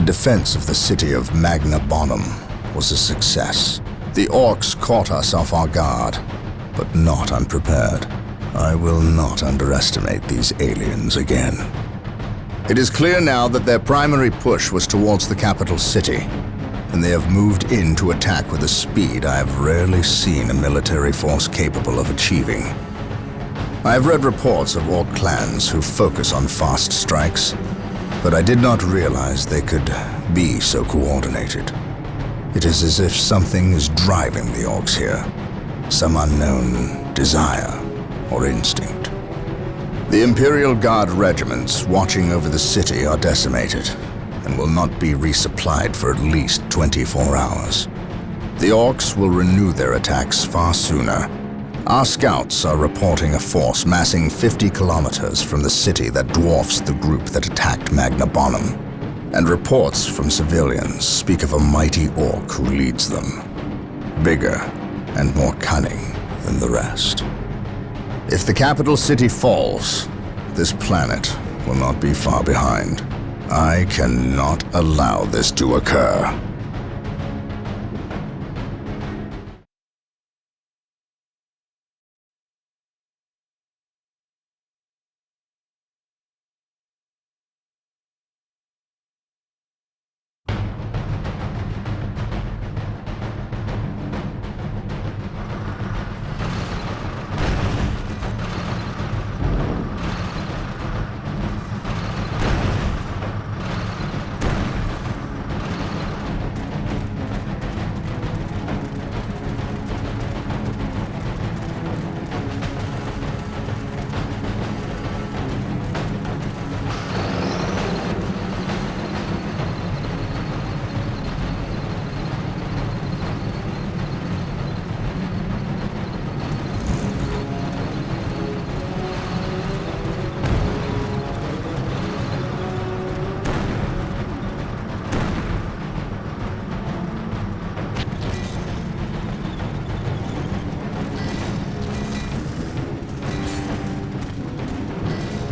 defense of the city of Magna Bonum was a success. The orcs caught us off our guard, but not unprepared. I will not underestimate these aliens again. It is clear now that their primary push was towards the capital city, and they have moved in to attack with a speed I have rarely seen a military force capable of achieving. I have read reports of orc clans who focus on fast strikes, but I did not realize they could be so coordinated. It is as if something is driving the orcs here, some unknown desire or instinct. The Imperial Guard regiments watching over the city are decimated and will not be resupplied for at least 24 hours. The orcs will renew their attacks far sooner. Our scouts are reporting a force massing 50 kilometers from the city that dwarfs the group that attacked Magna Bonum, and reports from civilians speak of a mighty orc who leads them, bigger and more cunning than the rest. If the capital city falls, this planet will not be far behind. I cannot allow this to occur.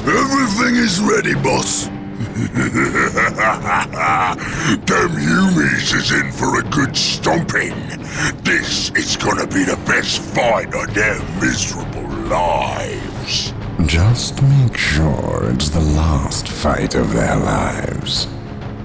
Everything is ready, boss. Them Humies is in for a good stomping. This is gonna be the best fight of their miserable lives. Just make sure it's the last fight of their lives.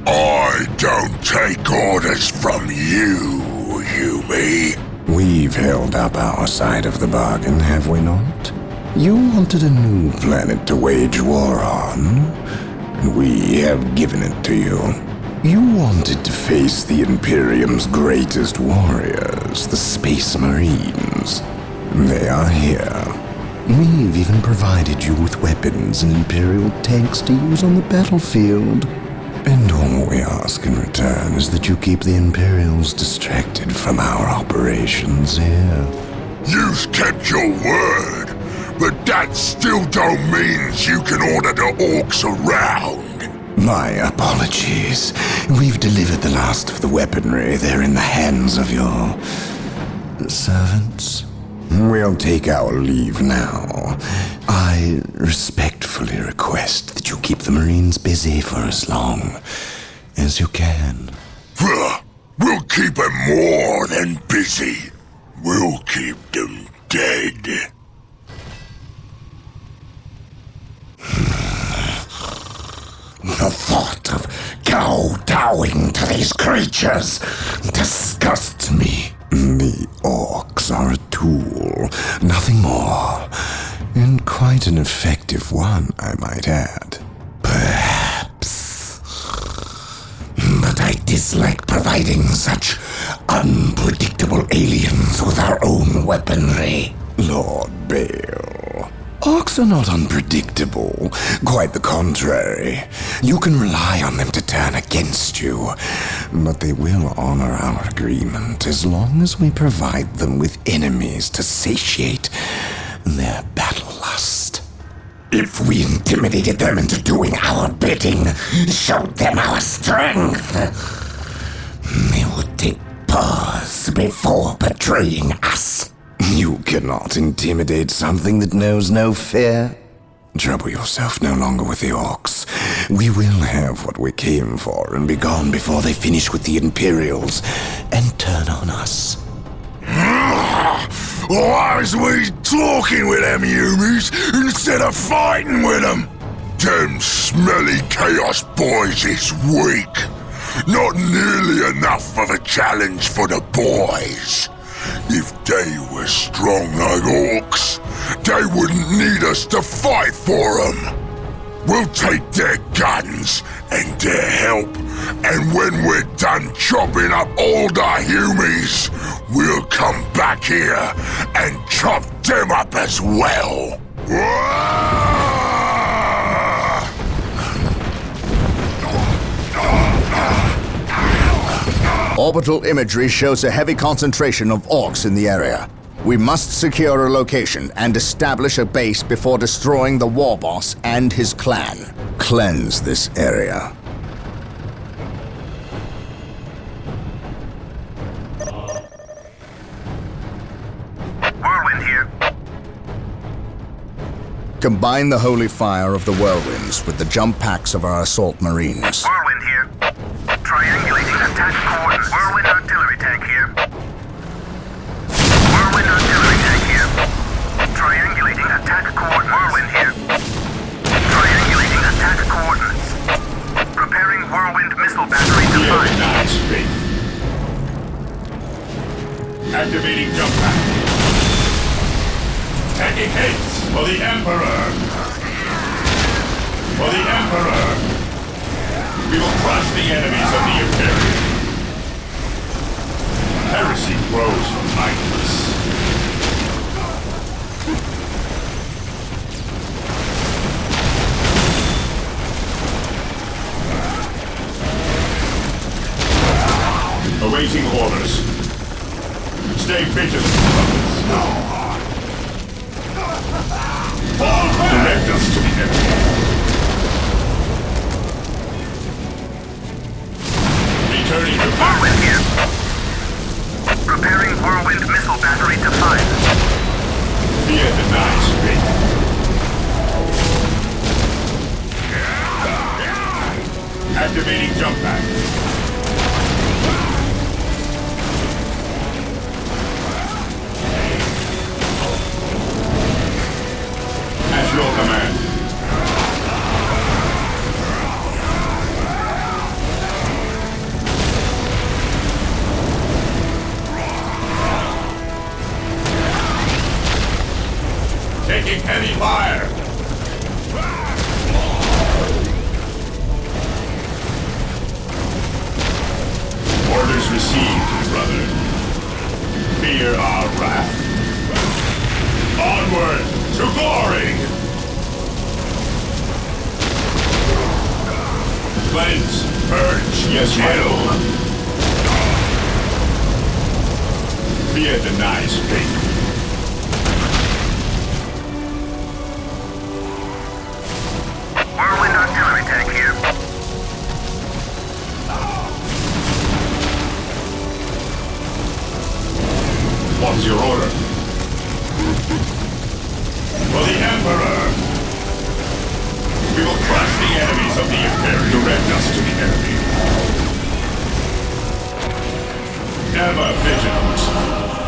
I don't take orders from you, Humie. We've held up our side of the bargain, have we not? You wanted a new planet to wage war on, and we have given it to you. You wanted to face the Imperium's greatest warriors, the Space Marines. They are here. We've even provided you with weapons and Imperial tanks to use on the battlefield. And all we ask in return is that you keep the Imperials distracted from our operations here. You've kept your word. But that still don't mean you can order the orcs around. My apologies. We've delivered the last of the weaponry. They're in the hands of your servants. We'll take our leave now. I respectfully request that you keep the Marines busy for as long as you can. We'll keep them more than busy. We'll keep them dead. The thought of kowtowing to these creatures disgusts me. The orcs are a tool, nothing more. And quite an effective one, I might add. Perhaps. But I dislike providing such unpredictable aliens with our own weaponry. Lord Bale. Orcs are not unpredictable. Quite the contrary. You can rely on them to turn against you. But they will honor our agreement as long as we provide them with enemies to satiate their battle lust. If we intimidated them into doing our bidding, showed them our strength, they would take pause before betraying us. You cannot intimidate something that knows no fear. Trouble yourself no longer with the orcs. We will have what we came for and be gone before they finish with the Imperials and turn on us. Why was we talking with them humies instead of fighting with them? Them smelly chaos boys is weak. Not nearly enough of a challenge for the boys. If they were strong like orcs, they wouldn't need us to fight for them. We'll take their guns and their help, and when we're done chopping up all the humies, we'll come back here and chop them up as well. Orbital imagery shows a heavy concentration of orcs in the area. We must secure a location and establish a base before destroying the war boss and his clan. Cleanse this area. Whirlwind here. Combine the holy fire of the whirlwinds with the jump packs of our assault marines. Whirlwind here. Triangulating attack coordinates. Whirlwind artillery tank here. Whirlwind artillery tank here. Triangulating attack coordinates. Whirlwind here. Triangulating attack coordinates. Preparing whirlwind missile battery to fire. Nice, activating jump pack. Taking hits for the Emperor. For the Emperor. We will crush the enemies of the Imperium. Heresy grows mindless. Awaiting orders. Stay vigilant, brothers. Direct us to the enemy. Returning to Whirlwind here. Preparing whirlwind missile battery to fire. Fear denies faith. Activating jump pack. At your command. Taking heavy fire! Orders received, brother. Fear our wrath. Onward to glory! Cleanse, purge, yes, will. Fear denies faith. Whirlwind artillery tank here. What's your order? For the Emperor! We will crush the enemies of the Imperium. Direct us to the enemy. Ever vigilant.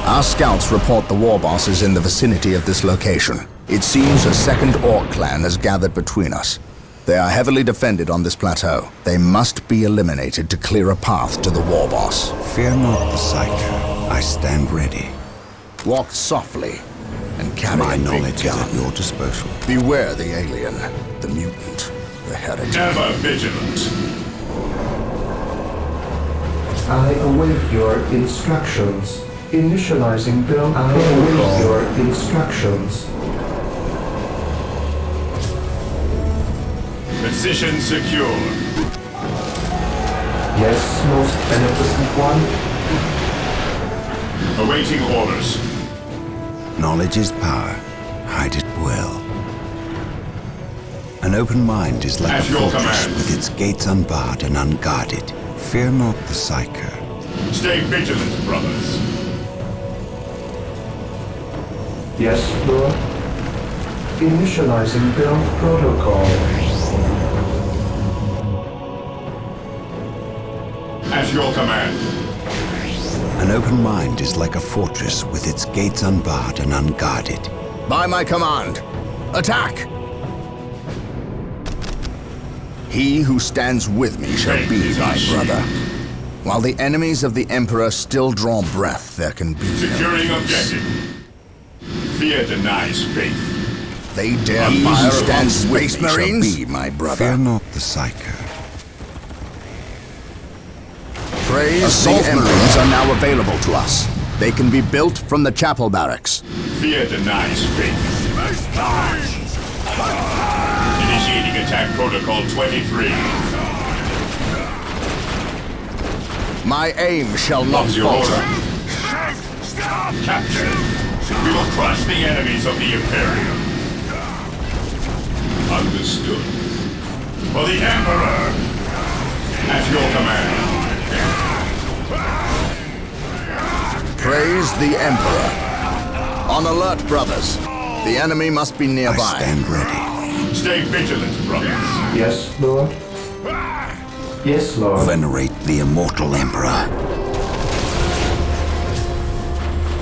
Our scouts report the war boss is in the vicinity of this location. It seems a second orc clan has gathered between us. They are heavily defended on this plateau. They must be eliminated to clear a path to the war boss. Fear not the Psyker. I stand ready. Walk softly and carry My a big knowledge is gun. at your disposal. Beware the alien, the mutant, the heretic. Ever vigilant. I await your instructions. Initializing build. I await your instructions. Position secure. Yes, most beneficent one. Awaiting orders. Knowledge is power. Hide it well. An open mind is like At a your fortress command. with its gates unbarred and unguarded. Fear not the Psyker. Stay vigilant, brothers. 「 Yes, Lord. 」 Unward Initializing build protocol. At your command. An open mind is like a fortress with its gates unbarred and unguarded. By my command, attack! He who stands with me shall be my brother. While the enemies of the Emperor still draw breath, there can be Securing no objective. Fear denies faith. They dare He fire who upon stands with Space me shall Marines? be my brother. Fear not the Psyker. Praise Assault the Marines are now available to us. They can be built from the chapel barracks. Fear denies faith. Initiating attack protocol 23. My aim shall not What's your falter. order? Captain, we will crush the enemies of the Imperium. Understood. For the Emperor! At your command. Praise the Emperor. On alert, brothers. The enemy must be nearby. I stand ready. Stay vigilant, brothers. Yes, Lord. Yes, Lord. Venerate the immortal Emperor.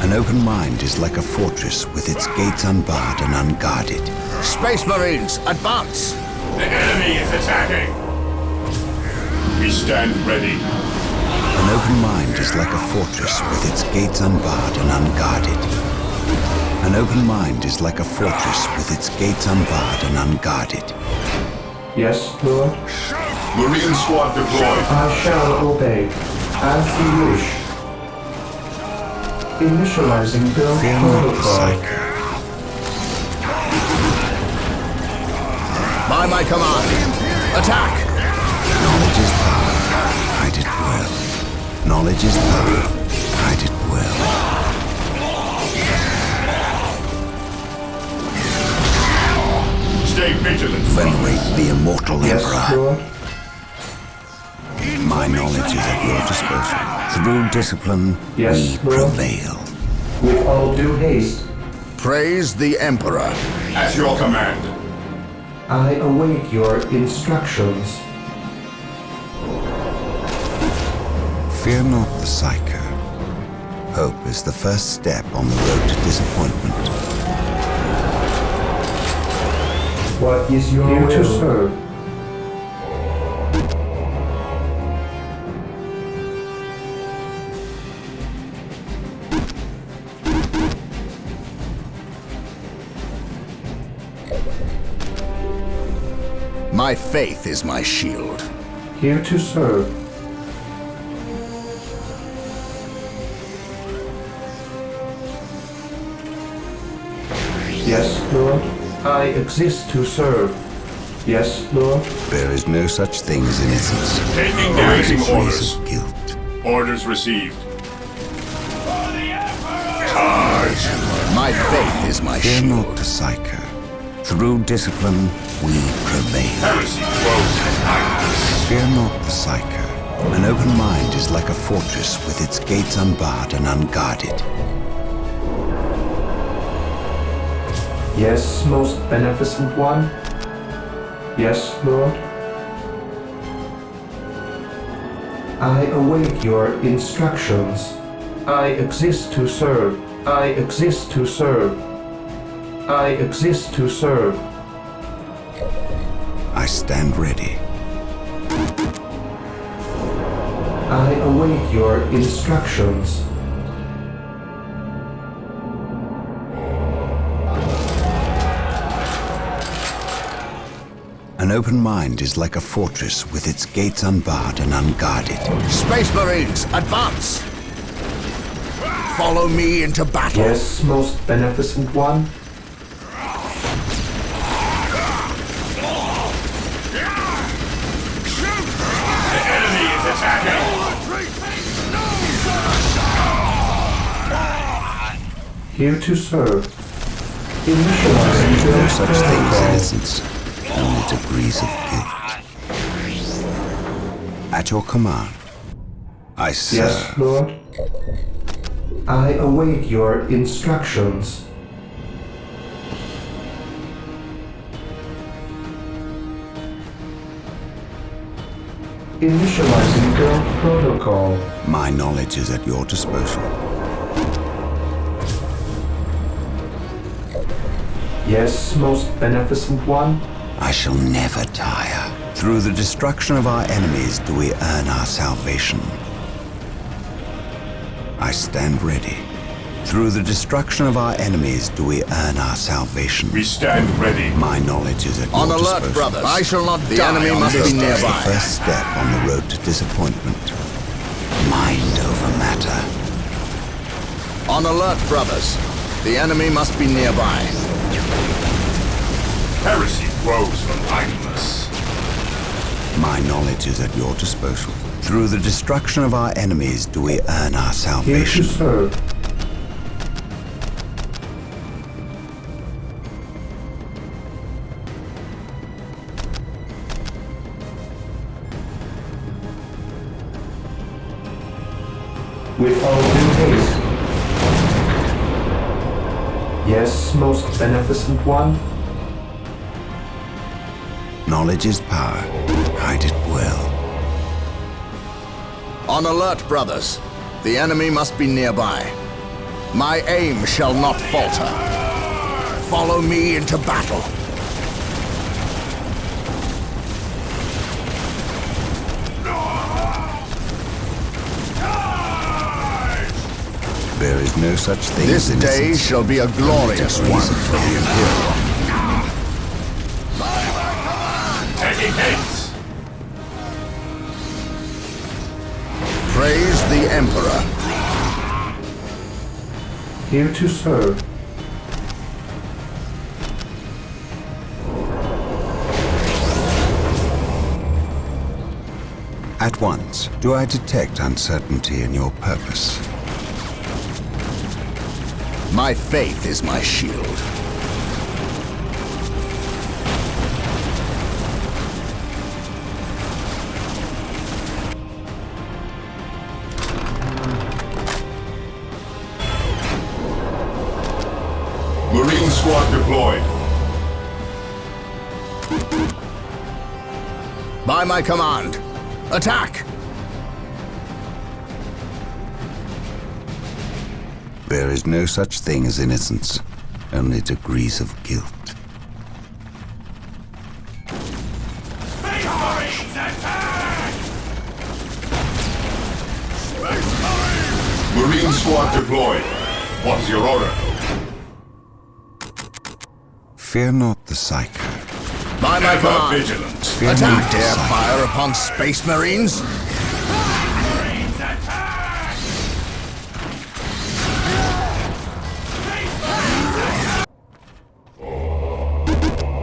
An open mind is like a fortress with its gates unbarred and unguarded. Space Marines, advance! The enemy is attacking. We stand ready. An open mind is like a fortress with its gates unbarred and unguarded. An open mind is like a fortress with its gates unbarred and unguarded. Yes, Lord. Marine squad deployed. I shall obey, as you wish. Initializing build Fear not the protocol. Psyker. By my command, attack! Knowledge is power. Hide it well. Knowledge is power. Hide it well. Stay vigilant, Venerate the immortal Yes, Emperor. Lord. My knowledge is at your disposal. Through discipline, Yes, we Lord. prevail. With all due haste, Praise the Emperor. At your command. I await your instructions. Fear not the Psyker. Hope is the first step on the road to disappointment. What is your will? To serve. My faith is my shield. Here to serve. Yes, Lord. I exist to serve. Yes, Lord. There is no such thing as innocence. Taking There is damaging a trace orders. of guilt. Orders received. My faith is my Fear shield. not the Psyker. Through discipline, we prevail. Heresy closed. Fear not the Psyker. An open mind is like a fortress with its gates unbarred and unguarded. Yes, most beneficent one. Yes, Lord. I await your instructions. I exist to serve. I exist to serve. I exist to serve. I stand ready. I await your instructions. An open mind is like a fortress with its gates unbarred and unguarded. Space Marines, advance! Follow me into battle. Yes, most beneficent one. The enemy is attacking. Here to serve. There Initializing is no build such thing as protocol. innocence, only degrees of guilt. At your command, I serve. Yes, Lord. I await your instructions. Initializing build protocol. My knowledge is at your disposal. Yes, most beneficent one. I shall never tire. Through the destruction of our enemies do we earn our salvation. I stand ready. Through the destruction of our enemies do we earn our salvation. We stand ready. My knowledge is at On your alert, disposal. brothers. I shall not die. The enemy This must be is nearby. the first step on the road to disappointment. Mind over matter. On alert, brothers. The enemy must be nearby. Heresy grows from idleness. My knowledge is at your disposal. Through the destruction of our enemies do we earn our Here to salvation. serve. With all due haste. Yes, most beneficent one. Knowledge is power. Hide it well. On alert, brothers. The enemy must be nearby. My aim shall not falter. Follow me into battle. There is no such thing This as day innocence. shall be a glorious one for the Imperium. Taking heads. Praise the Emperor. Here to serve. At once, do I detect uncertainty in your purpose? My faith is my shield. Marine squad deployed. By my command, attack! There is no such thing as innocence, only degrees of guilt. Marines attack! Marine squad deployed. What's your order? Fear not the psycho. By my Ever command, vigilant. Fear attack! not the Dare psycho. fire upon Space Marines? Marines attack!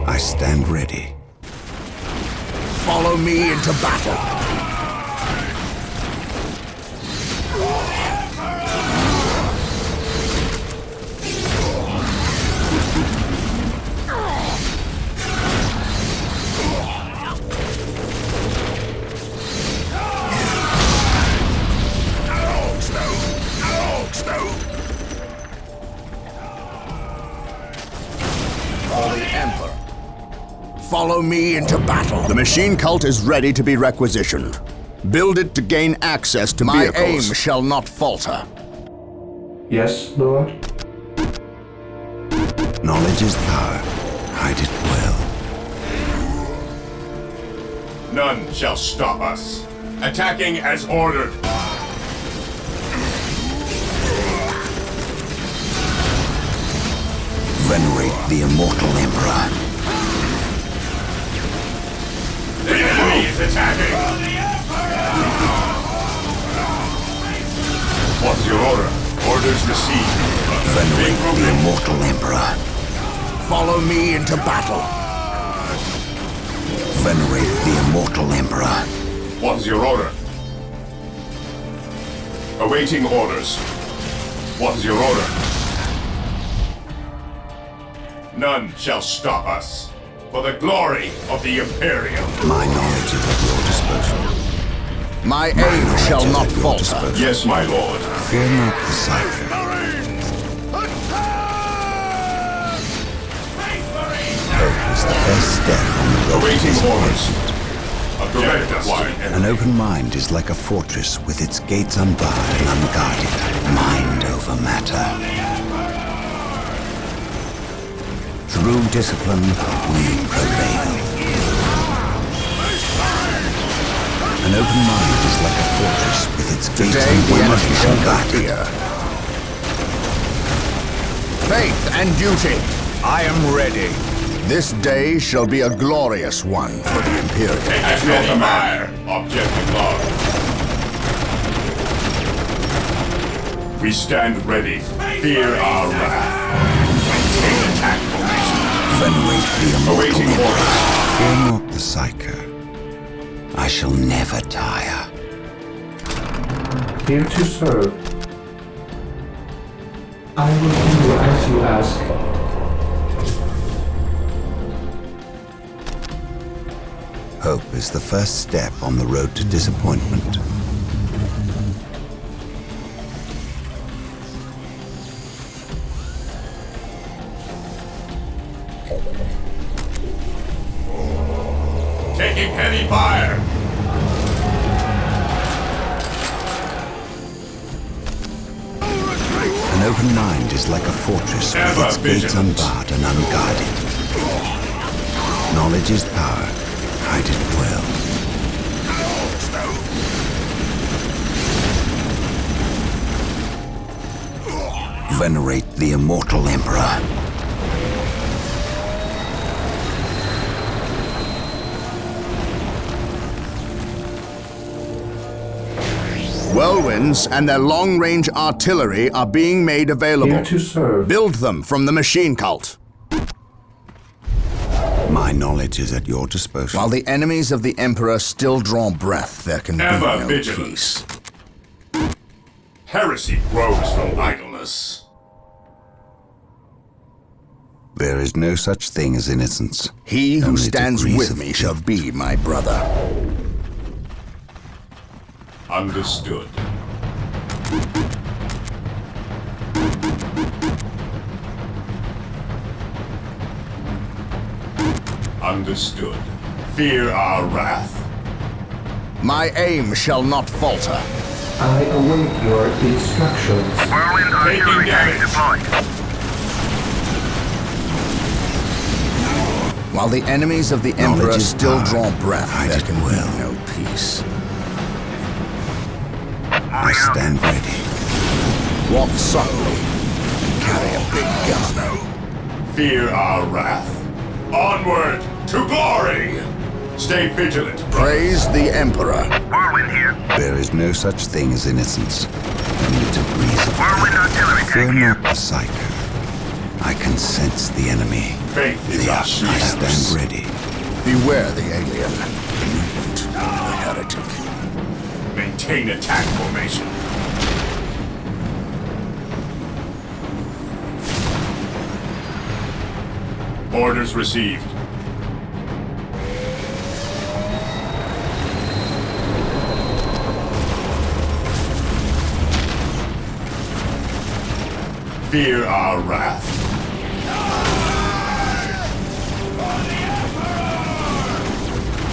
I stand ready. Follow me into battle. For the Emperor. Follow me into battle. The machine cult is ready to be requisitioned. Build it to gain access to my vehicles. aim shall not falter. Yes, Lord. Knowledge is power. Hide it well. None shall stop us. Attacking as ordered. Venerate the immortal emperor. The enemy is attacking. What's your order? Orders received. Venerate the immortal emperor. Follow me into battle. Venerate the immortal emperor. What's your order? Awaiting orders. What's your order? None shall stop us. For the glory of the Imperium. My knowledge is at your disposal. My aim shall not falter. Disposal. Yes, my lord. Fear not the psycho. Hope is the first step on the road to Awaiting orders. disappointment. Objective one. An open mind is like a fortress with its gates unbarred and unguarded. Mind over matter. Through discipline, we prevail. An open mind is like a fortress with its gates unbarred and unguarded. Faith and duty, I am ready. This day shall be a glorious one for the Imperium. At your command. Objective log. We stand ready. Fear our wrath. Maintain attack formation. Venerate the immortal Awaiting Emperor. orders. Fear not the Psyker. I shall never tire. Here to serve. I will do as you ask. Hope is the first step on the road to disappointment. Taking heavy fire. An open mind is like a fortress with Ever its gates vigilant. unbarred and unguarded. Knowledge is power. Hide it well. Venerate the immortal Emperor. Whirlwinds and their long-range artillery are being made available. Here to serve. Build them from the machine cult. My knowledge is at your disposal. While the enemies of the Emperor still draw breath, there can be Ever no vigilant. peace. Heresy grows from idleness. There is no such thing as innocence. He who Only stands degrees with of me shall be my brother. Understood. Understood. Fear our wrath. My aim shall not falter. I await your instructions. Whirlwind artillery tank damage. deployed. While the enemies of the Emperor Knowledge is still power. draw breath, Hide there it can well. be no peace. I stand ready. Walk softly. Carry a big gun. Fear our wrath. Onward to glory! Stay vigilant, brothers. Praise the Emperor. Whirlwind here. There is no such thing as innocence. Only degrees of Whirlwind artillery Fear tank here. not the Psyker. I can sense the enemy. Faith is The our I shield. stand ready. Beware the alien. Mutant and the heretic. Maintain attack formation. Orders received. Fear our wrath.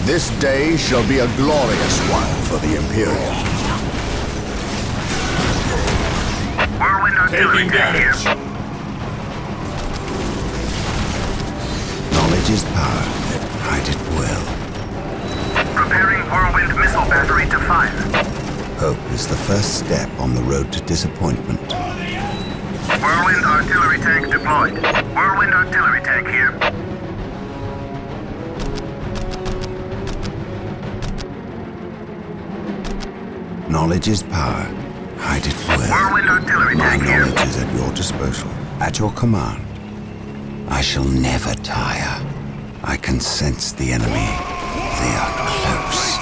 This day shall be a glorious one for the Imperium. Whirlwind artillery Taking tank here. damage. Knowledge is power. Hide it well. Preparing whirlwind missile battery to 5. Hope is the first step on the road to disappointment. Whirlwind artillery tank deployed. Whirlwind artillery tank here. Knowledge is power. Hide it well. Whirlwind artillery My tank here. knowledge is at your disposal. At your command. I shall never tire. I can sense the enemy. They are close.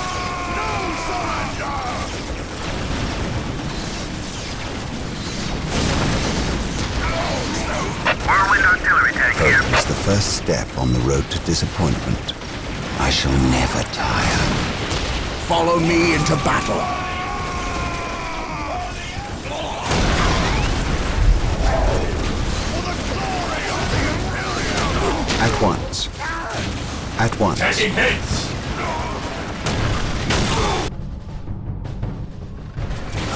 Whirlwind artillery tank here. Hope is the first step on the road to disappointment. I shall never tire. Follow me into battle. At once. At once. Taking hits.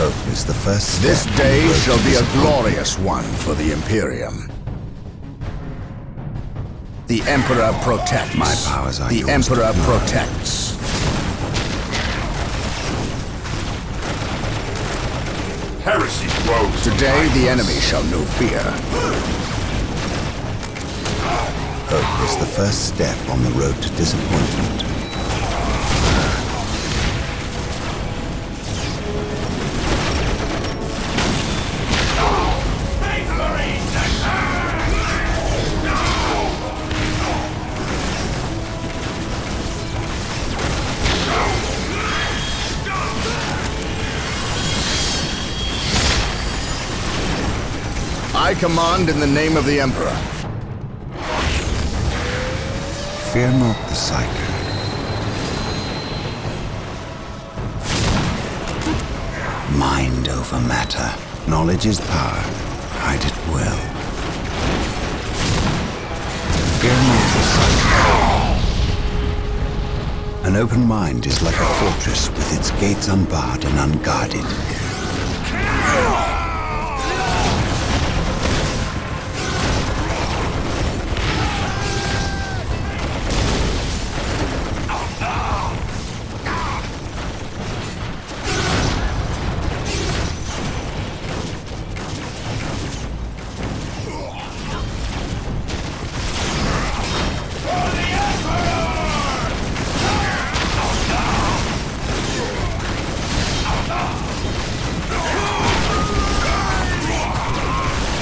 Hope is the first step. This day shall be a glorious one for the Imperium. The Emperor protects. My powers are The yours Emperor to command. protects. Heresy grows. Today the enemy shall know fear. Hope is the first step on the road to disappointment. I command in the name of the Emperor. Fear not the Psyker. Mind over matter. Knowledge is power. Hide it well. Fear not the Psyker. An open mind is like a fortress with its gates unbarred and unguarded.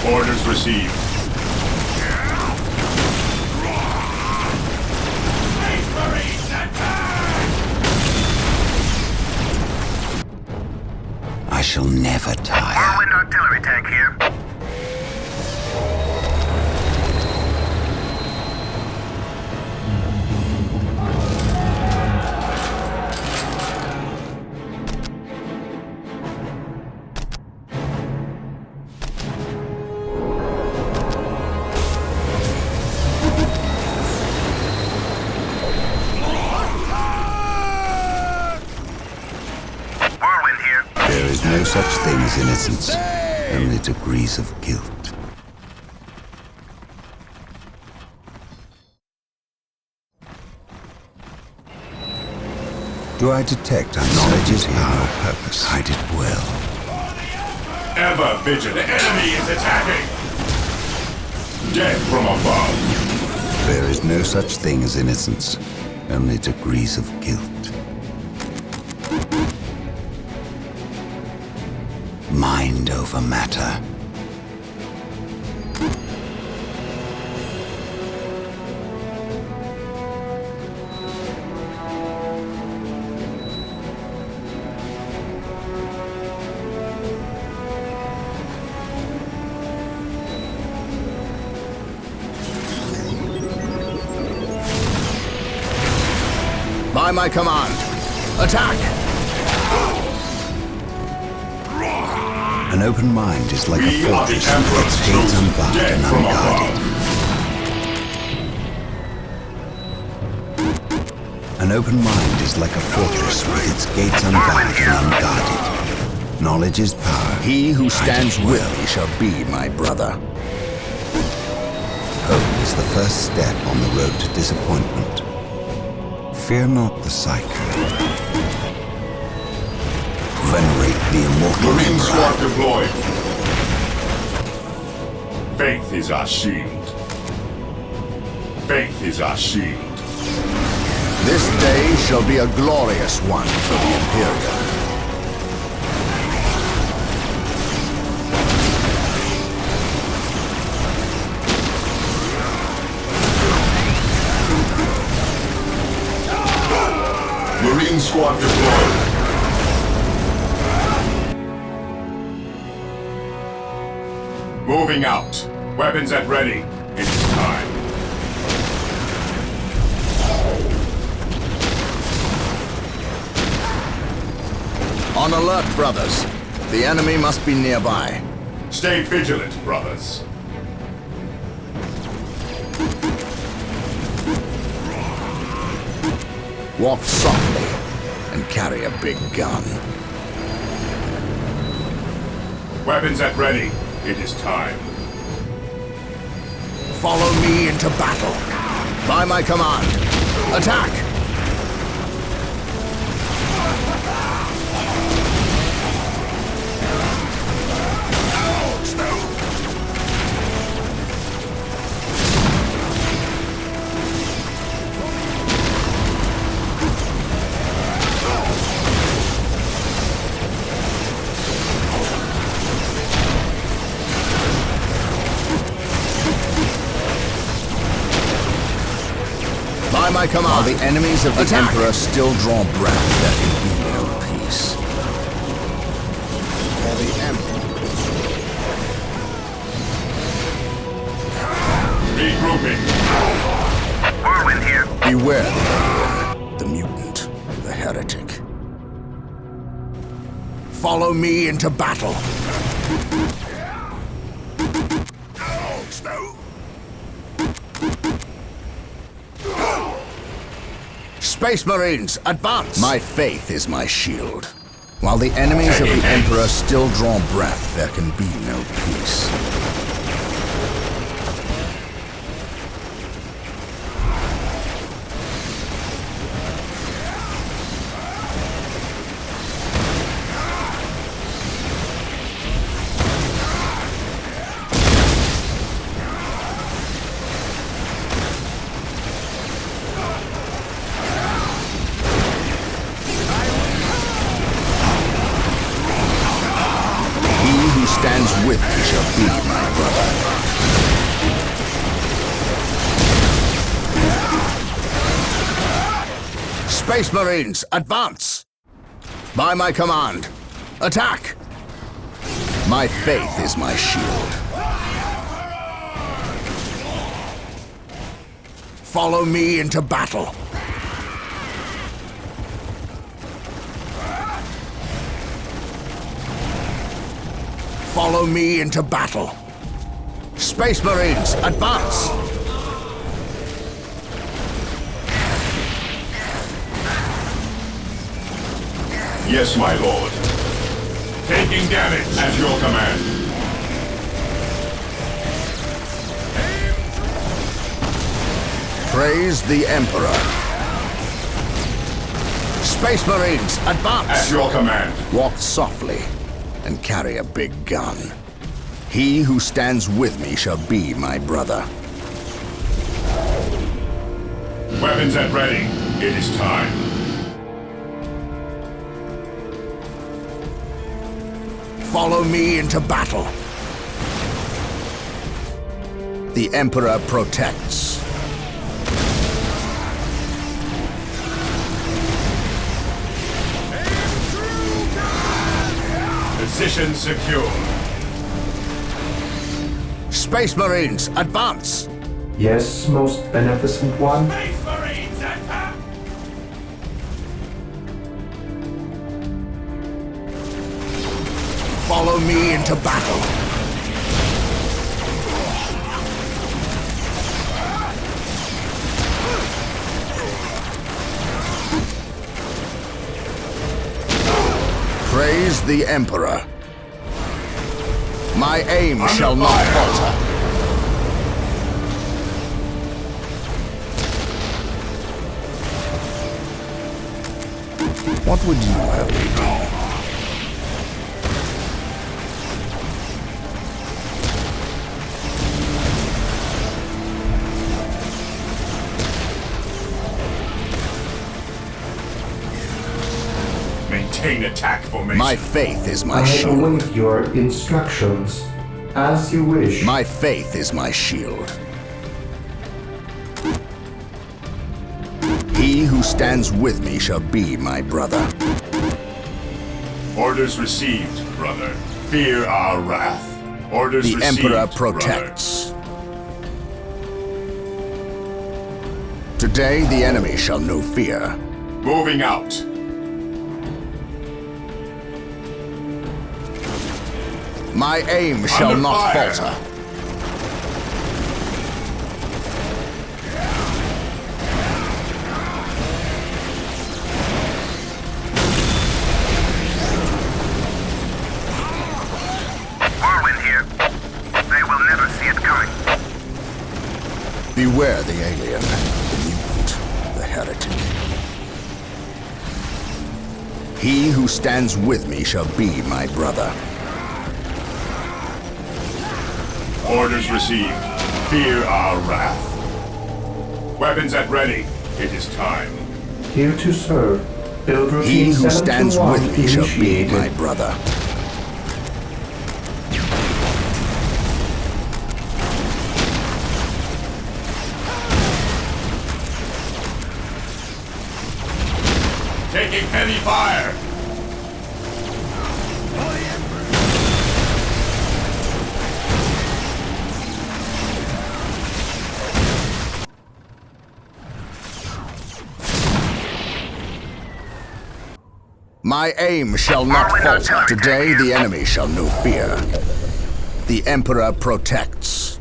Orders received. I shall never tire. Whirlwind artillery tank here. Whirlwind here. There is no such thing as innocence, only degrees of guilt. Do I detect knowledge is power, purpose? Hide it well. Ever vigilant. The enemy is attacking. Death from above. There is no such thing as innocence, only degrees of guilt. Mind over matter. By my command, attack! An open mind is like a We are the fortress with Emperor's its gates chosen. unbarred Death and from unguarded. above. An open mind is like a fortress with its gates unbarred and unguarded. Knowledge is power. He who Hide stands it with well. me shall be my brother. Hope is the first step on the road to disappointment. Fear not the Psyker. Venerate the immortal Marine Emperor. squad deployed. Faith is our shield. Faith is our shield. This day shall be a glorious one for the Imperium. Marine squad deployed. Moving out. Weapons at ready. It is time. On alert, brothers. The enemy must be nearby. Stay vigilant, brothers. Walk softly and carry a big gun. Weapons at ready. It is time. Follow me into battle. By my command. Attack! By my command. While the enemies of the Emperor still draw breath, there can be no peace. For the Emperor. Regrouping. Whirlwind here. Beware the mutant, the heretic. Follow me into battle. Space Marines, advance! My faith is my shield. While the enemies of the Emperor still draw breath, there can be no peace. Stands with me shall be my brother. Space Marines, advance! By my command, attack! My faith is my shield. Follow me into battle. Follow me into battle. Space Marines, advance! Yes, my lord. Taking damage at your command. Praise the Emperor. Space Marines, advance! At your command. Walk softly and carry a big gun. He who stands with me shall be my brother. Weapons at ready. It is time. Follow me into battle. The Emperor protects. Position secure. Space Marines, advance! Yes, most beneficent one. Space Marines attack! Follow me into battle. Praise the Emperor. My aim shall not falter. What would you have me do? Maintain attack formation. My faith is my I shield. await your instructions. As you wish. My faith is my shield. He who stands with me shall be my brother. Orders received, brother. Fear our wrath. Orders The received, Emperor brother. protects. Today the enemy shall know fear. Moving out. My aim shall Under not fire. falter. Beware the alien, the mutant, the heretic. He who stands with me shall be my brother. Orders received. Fear our wrath. Weapons at ready. It is time. Here to serve. Build He routine who stands 721 with me shall be initiated. my brother. Taking heavy fire. My aim shall not falter. Today the enemy shall know fear. The Emperor protects.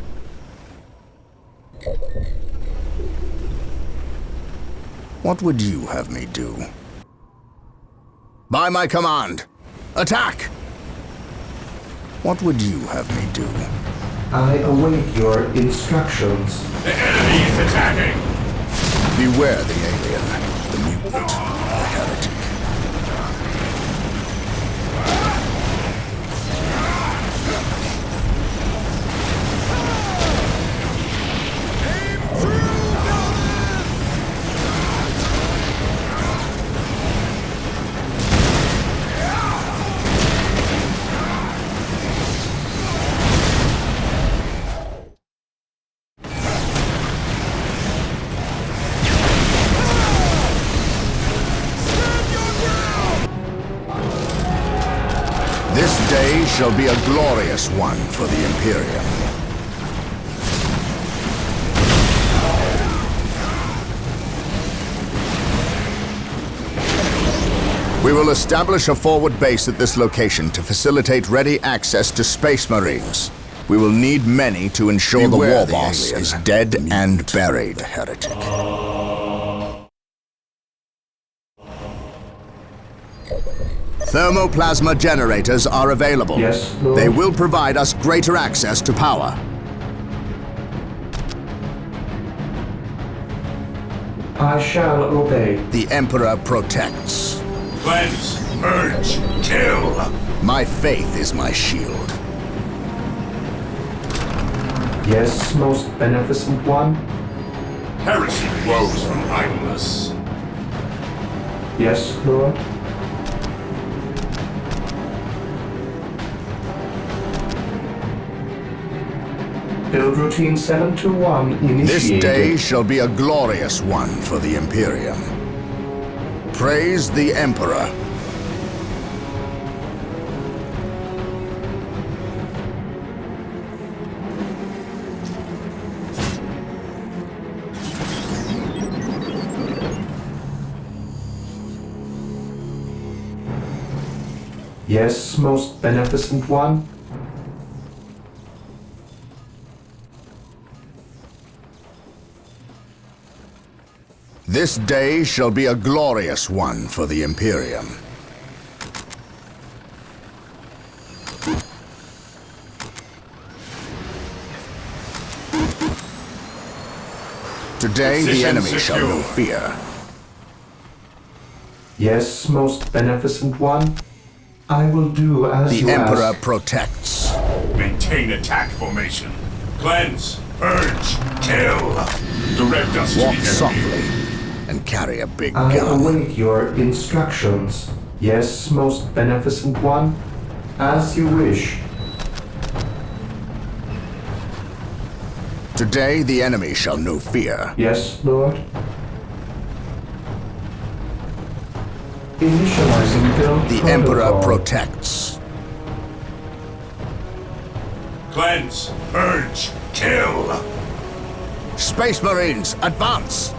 What would you have me do? By my command, attack! What would you have me do? I await your instructions. The enemy is attacking. Beware the alien, the mutant, the heretic. This day shall be a glorious one for the Imperium. We will establish a forward base at this location to facilitate ready access to Space Marines. We will need many to ensure the war boss is dead and buried. The heretic. Thermoplasma generators are available. Yes, Lord. They will provide us greater access to power. I shall obey. The Emperor protects. Cleanse, purge, kill. My faith is my shield. Yes, most beneficent one. Heresy grows from idleness. Yes, Lord. Build routine 721 initiated. This day shall be a glorious one for the Imperium. Praise the Emperor. Yes, most beneficent one. This day shall be a glorious one for the Imperium. Today the enemy shall know fear. Yes, most beneficent one. I will do as you The Emperor ask. protects. Maintain attack formation. Cleanse, purge, kill. Direct us Walk to the enemy. softly and carry a big I gun. await your instructions. Yes, most beneficent one. As you wish. Today the enemy shall know fear. Yes, Lord. Initializing build The protocol. Emperor protects. Cleanse, purge, kill. Space Marines, advance!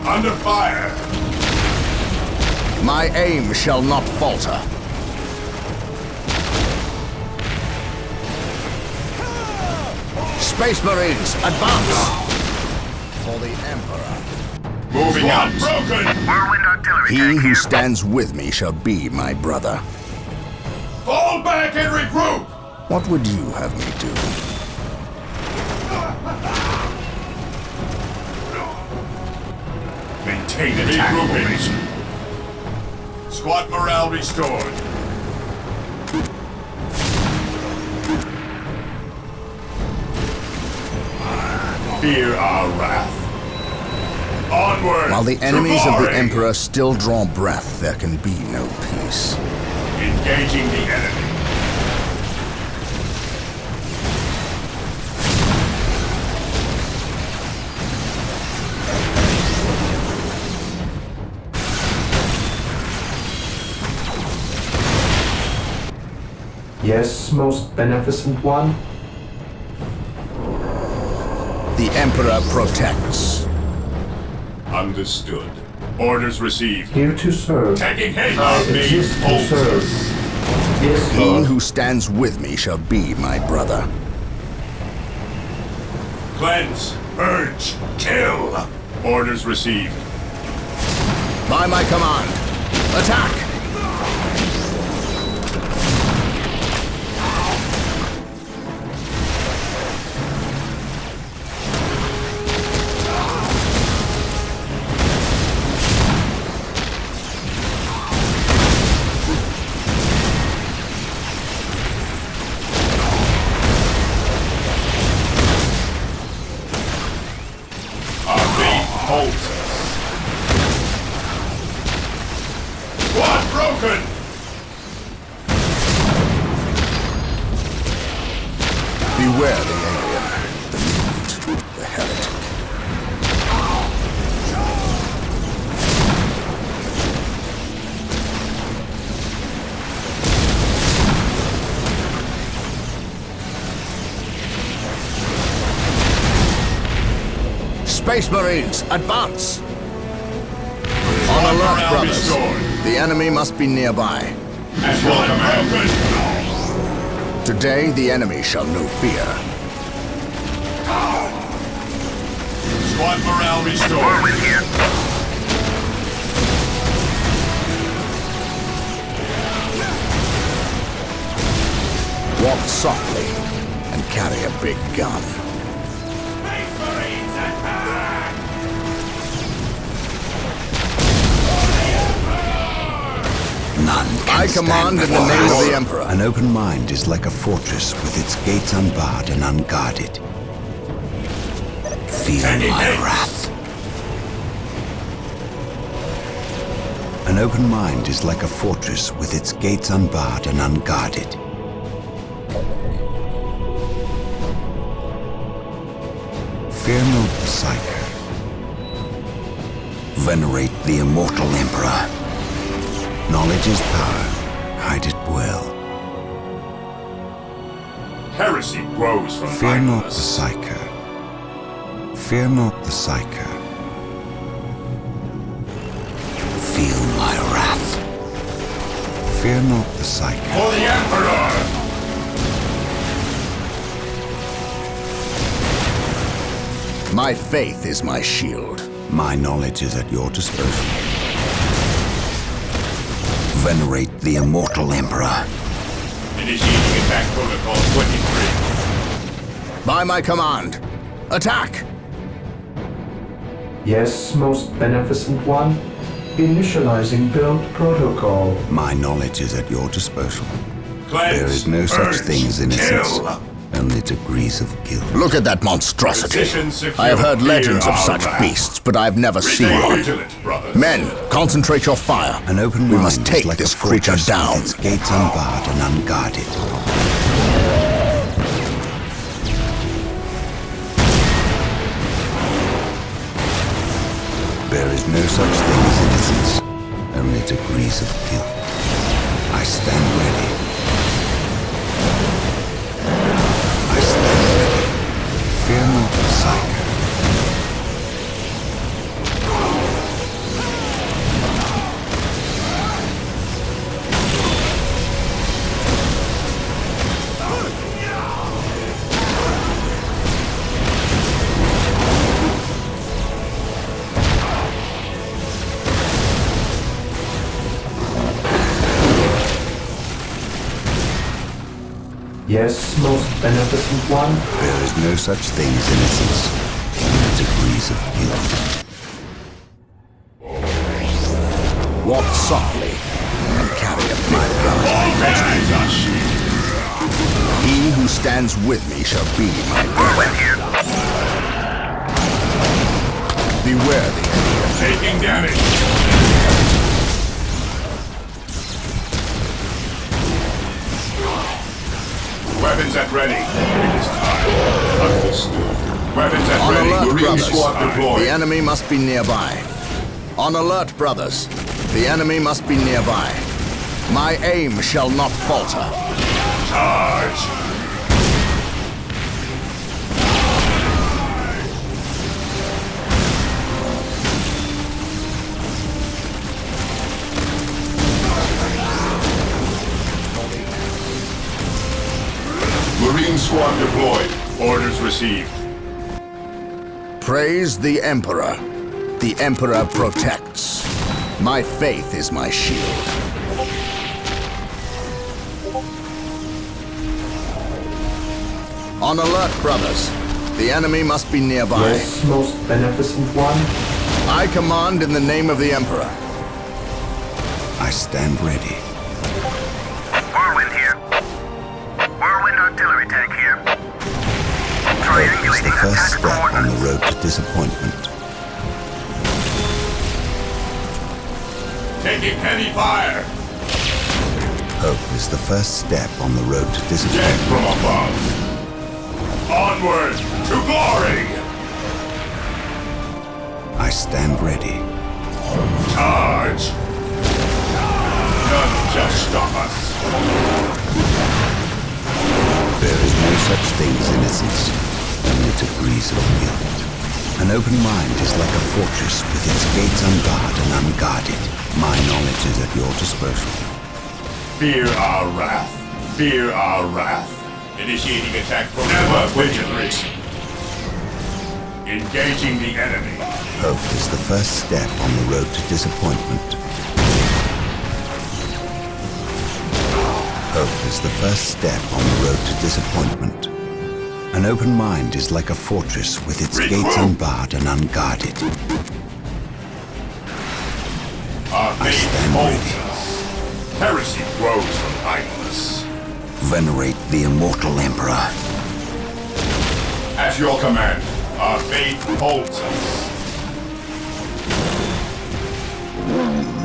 Under fire. My aim shall not falter. Space Marines, advance! For the Emperor. Moving out. Broken. Whirlwind artillery He tank who here. stands with me shall be my brother. Fall back and regroup. What would you have me do? Maintain attack formation. Squad morale restored. Fear our wrath. Onward! While the enemies of the Devouring! Emperor still draw breath, there can be no peace. Engaging the enemy. Yes, most beneficent one? The Emperor protects. Understood. Orders received. Here to serve. Taking hate I on me. exist to Hold. serve. Yes, He Lord. who stands with me shall be my brother. Cleanse. Purge. Kill. Orders received. By my command, attack! Our fate holds us. Squad broken! Beware the alien, the mutant, the heretic. Space Marines, advance! On alert, morale brothers. restored. The enemy must be nearby. At your command. Today, the enemy shall know fear. Squad morale restored. Whirlwind here. Walk softly and carry a big gun. Space Marines attack! None can I command in the stand name of before the us. Emperor. An open mind is like a fortress with its gates unbarred and unguarded. Feel my wrath. An open mind is like a fortress with its gates unbarred and unguarded. Fear not the Psyker. Venerate the immortal Emperor. Knowledge is power. Hide it well. Heresy grows from Fear not the idleness. Psyker. Fear not the Psyker. Feel my wrath. Fear not the Psyker. For the Emperor! My faith is my shield. My knowledge is at your disposal. Venerate the immortal Emperor. Initiating attack protocol 23. By my command, attack! Yes, most beneficent one? Initializing build protocol. My knowledge is at your disposal. Cleanse. There is no such Purge, thing as innocence. Kill. Only degrees of guilt. Look at that monstrosity. Position secure. I have heard legends of Fear such our wrath. beasts, but I've never seen Stay one. vigilant, brothers. Men, concentrate your fire. An open We mind must is take like this a creature fortress down. with its gates unbarred and unguarded. There is no such thing as innocence, only degrees of guilt. I stand ready. I stand ready. Fear not the Psyker. Yes, most beneficent one? There is no such thing as innocence, only degrees of guilt. Walk softly and carry a big gun. He who stands with me shall be my brother. Beware the enemy. Taking damage. Weapons at ready. It is time. Understood. Weapons at On ready. alert, Marine brothers. squad deployed. The enemy must be nearby. On alert, brothers. The enemy must be nearby. My aim shall not falter. Charge. Marine squad deployed. Orders received. Praise the Emperor. The Emperor protects. My faith is my shield. On alert, brothers. The enemy must be nearby. Yes, most beneficent one. I command in the name of the Emperor. I stand ready. Whirlwind here. Whirlwind artillery tank here. Hope is the Triangulating first attack step on the coordinates. road to disappointment. Taking heavy fire. Hope is the first step on the road to Dead disappointment. from above. Onward to glory. I stand ready. Charge. None shall stop us. There is no such thing as innocence, only degrees of guilt. An open mind is like a fortress with its gates unbarred and unguarded. My knowledge is at your disposal. Fear our wrath. Fear our wrath. Initiating attack from never vigilant. Engaging the enemy. Hope is the first step on the road to disappointment. Hope is the first step on the road to disappointment. An open mind is like a fortress with its gates unbarred and unguarded. Our I faith stand holds ready. us. Heresy grows from idleness. Venerate the immortal Emperor. At your command, our faith holds us.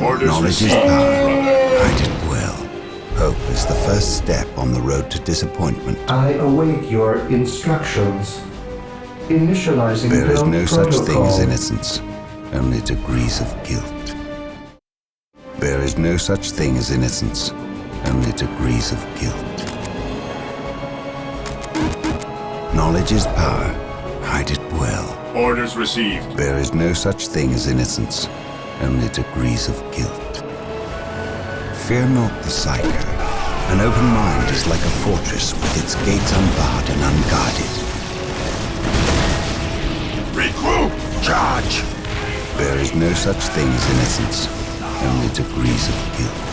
Orders Knowledge is received, power. brother. Hide it well. Hope is the first step on the road to disappointment. I await your instructions. Initializing There is build no such thing as protocol. innocence, only degrees of guilt. There is no such thing as innocence, only degrees of guilt. Knowledge is power. Hide it well. Orders received. There is no such thing as innocence, only degrees of guilt. Fear not the psycho. An open mind is like a fortress with its gates unbarred and unguarded. Regroup! Charge! There is no such thing as innocence, only degrees of guilt.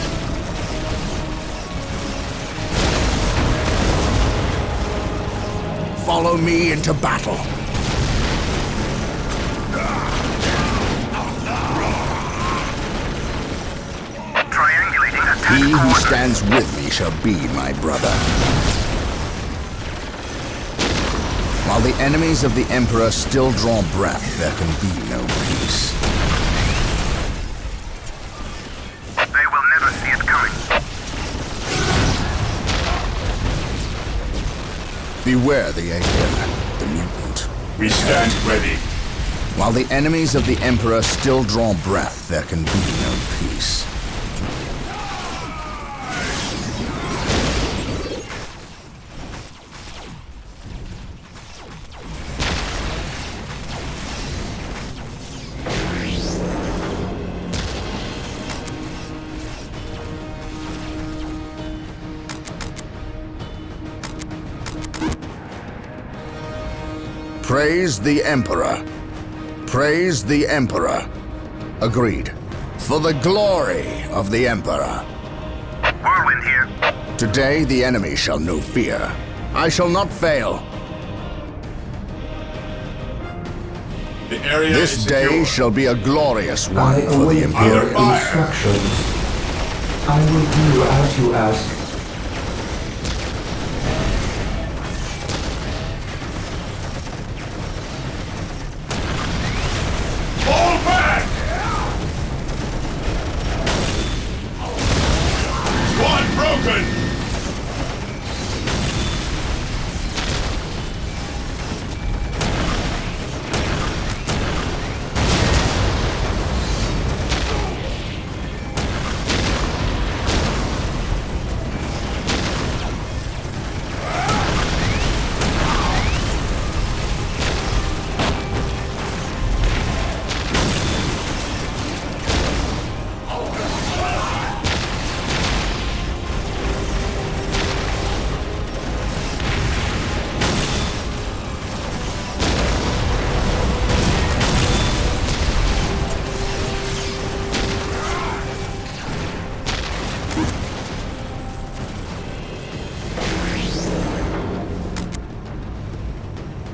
Follow me into battle. Triangulating attack He who coordinates. stands with me shall be my brother. While the enemies of the Emperor still draw breath, there can be no peace. They will never see it coming. Beware the alien, the mutant. We stand ready. While the enemies of the Emperor still draw breath, there can be no peace. Praise the Emperor. Praise the Emperor. Agreed. For the glory of the Emperor. Whirlwind here. Today the enemy shall know fear. I shall not fail. The area This is day secure. shall be a glorious I one for the await your Imperium. Fire. instructions. I will do as you ask. Fall back! Squad broken!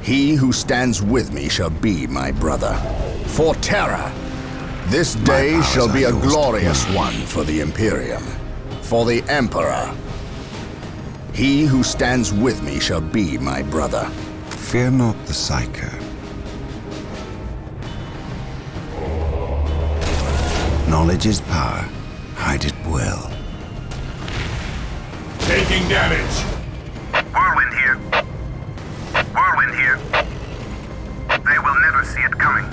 He who stands with me shall be my brother. For Terra, this day powers shall be are a yours to glorious command. one for the Imperium. For the Emperor, he who stands with me shall be my brother. Fear not the Psyker. Knowledge is power. Hide it well. Taking damage. Whirlwind here. Whirlwind here. They will never see it coming.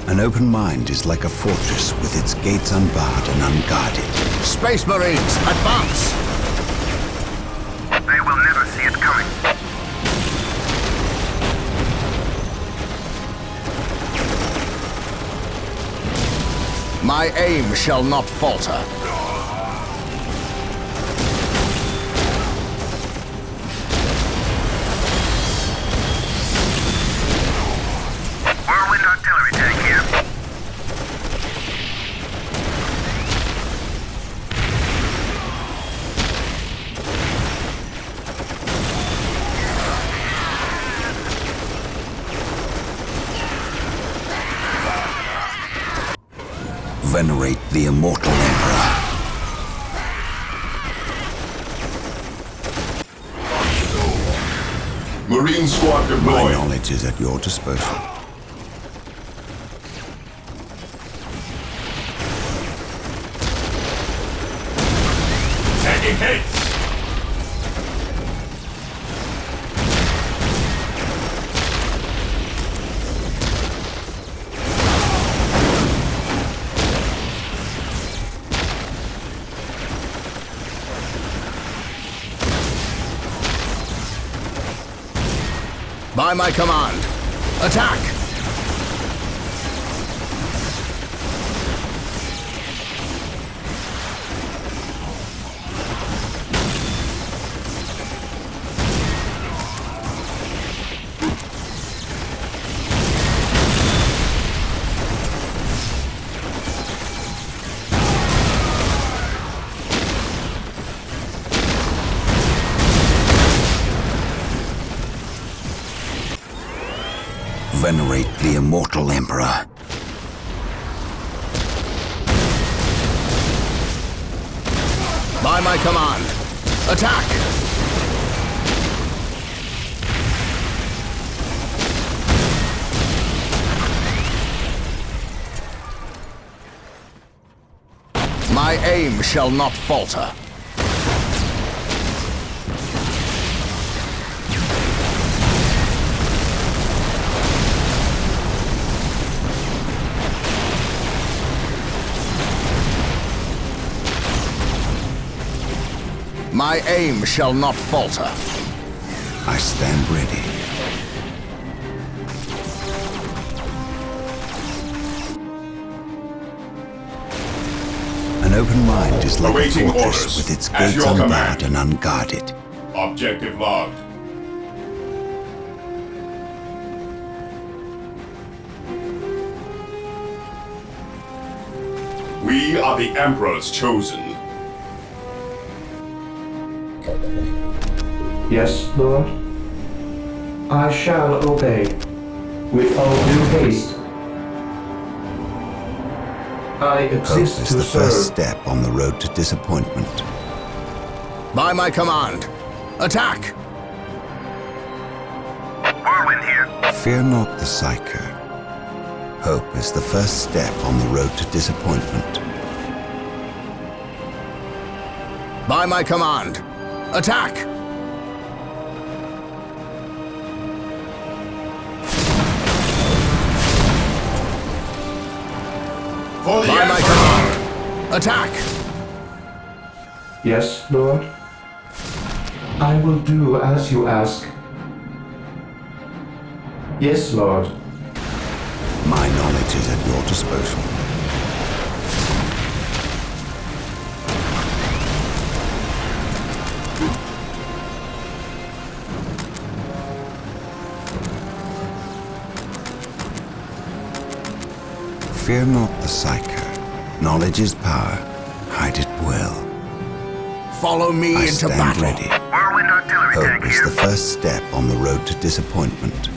An open mind is like a fortress with its gates unbarred and unguarded. Space Marines, advance! They will never see it coming. My aim shall not falter. Whirlwind artillery tank here. Venerate the immortal Emperor. Marine squad My deployed. knowledge is at your disposal. Taking hits. By my command, attack! Venerate the immortal Emperor. By my command, attack! My aim shall not falter. My aim shall not falter. I stand ready. An open mind is like a Awaiting fortress orders. with its At gates your unbarred command. and unguarded. Objective logged. We are the Emperor's chosen. Yes, Lord? I shall obey. With all due haste. I exist Hope is to the first serve. step on the road to disappointment. By my command, attack! Whirlwind here. Fear not the psycho. Hope is the first step on the road to disappointment. By my command, attack! For the By my Emperor! command, attack! Yes, Lord? I will do as you ask. Yes, Lord. My knowledge is at your disposal. Fear not the psycho. Knowledge is power. Hide it well. Follow me I into stand battle. ready. Whirlwind artillery tank Hope is here. the first step on the road to disappointment.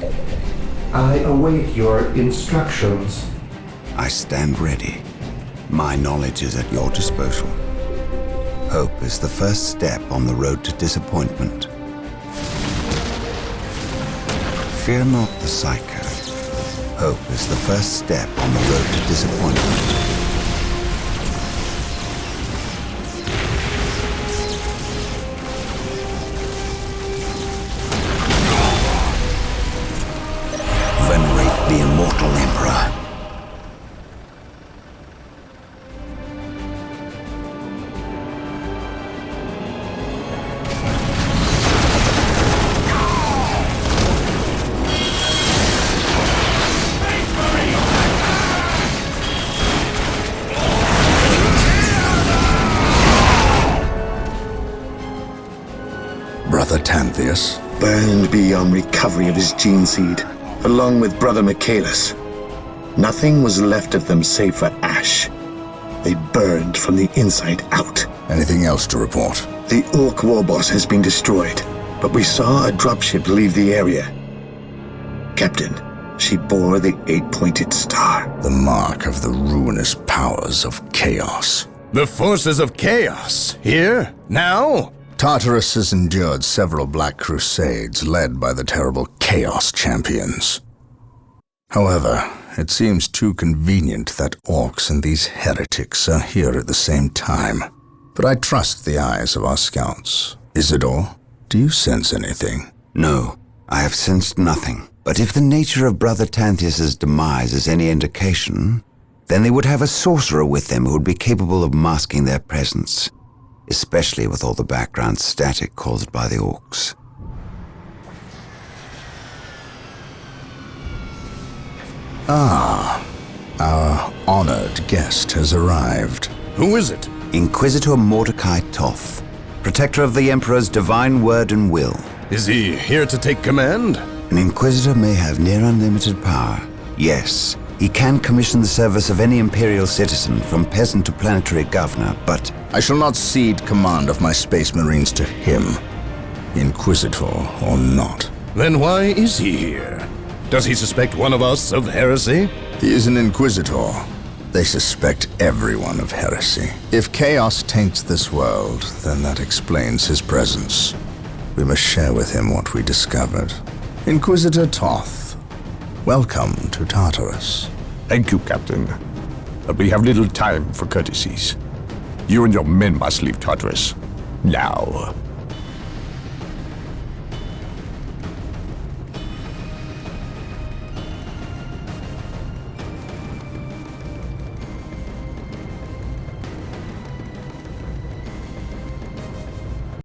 I await your instructions. I stand ready. My knowledge is at your disposal. Hope is the first step on the road to disappointment. Fear not the psycho. Hope is the first step on the road to disappointment. Venerate the immortal Emperor. Brother Tantheus, Burned beyond recovery of his gene seed, along with Brother Michaelis. Nothing was left of them save for ash. They burned from the inside out. anything else to report? The Orc warboss has been destroyed, but we saw a dropship leave the area. Captain, she bore the 8-pointed star. The mark of the ruinous powers of chaos. The forces of chaos? Here? Now? Tartarus has endured several Black Crusades led by the terrible Chaos Champions. However, it seems too convenient that orcs and these heretics are here at the same time. But I trust the eyes of our scouts. Isidore, do you sense anything? No, I have sensed nothing. But if the nature of Brother Tantheus' demise is any indication, then they would have a sorcerer with them who would be capable of masking their presence, especially with all the background static caused by the orcs. Our honored guest has arrived. Who is it? Inquisitor Mordecai Toth, protector of the Emperor's divine word and will. Is he here to take command? An Inquisitor may have near unlimited power. Yes, he can commission the service of any Imperial citizen, from peasant to planetary governor, but I shall not cede command of my Space Marines to him, Inquisitor or not. Then why is he here? Does he suspect one of us of heresy? He is an Inquisitor. They suspect everyone of heresy. If chaos taints this world, then that explains his presence. We must share with him what we discovered. Inquisitor Toth, welcome to Tartarus. Thank you, Captain. But we have little time for courtesies. You and your men must leave Tartarus. Now.